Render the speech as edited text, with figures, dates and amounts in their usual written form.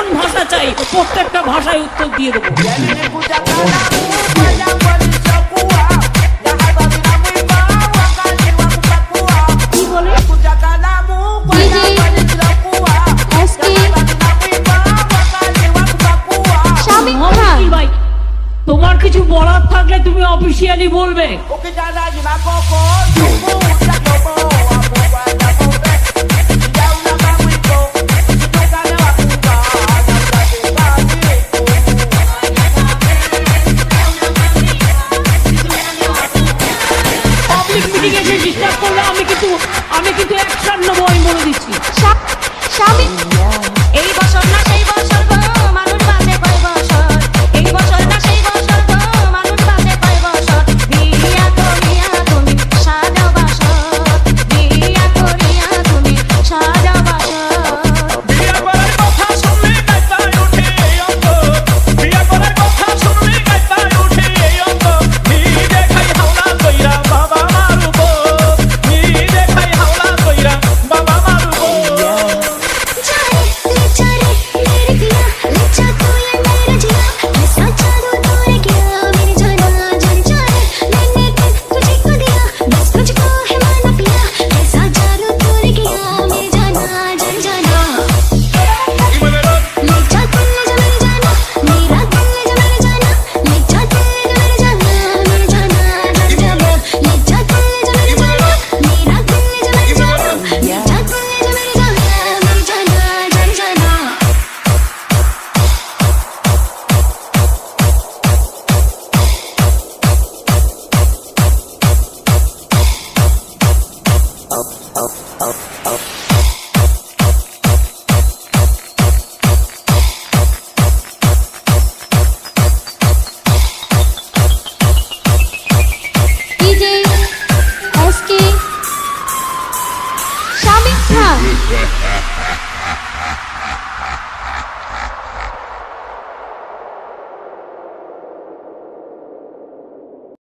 কোন ভাষা চাই প্রত্যেকটা ভাষায় উত্তর দিয়ে দেবো। কি বলে? ভাই তোমার কিছু বলার থাকলে তুমি অফিসিয়ালি বলবে। পাবলিক মিটিং এসে ডিস্টার্ব করলে আমি কিন্তু অ্যাকশন নেবো, আমি বলে দিচ্ছি। স্বামী এই বছর না সেই বছর গো মানুষ বাঁচে কয় বছর, এই বছর না সেই বছর গো মানুষ বাঁচে কয় বছর, বিয়া করিয়া তুমি সাজাও বাসর, বিয়া করিয়া তুমি সাজাও বাসর। বিয়া করার কথা শুনলে কাঁপায় ওঠে এই অঙ্গ, বিয়া করার কথা শুনলে কাঁপায় ওঠে এই অঙ্গ, নিজে খাই হাওলা কইরা বাবা মারুব, নিজে খাই হাওলা কইরা বাবা Marub. DJ SK Shamik Khan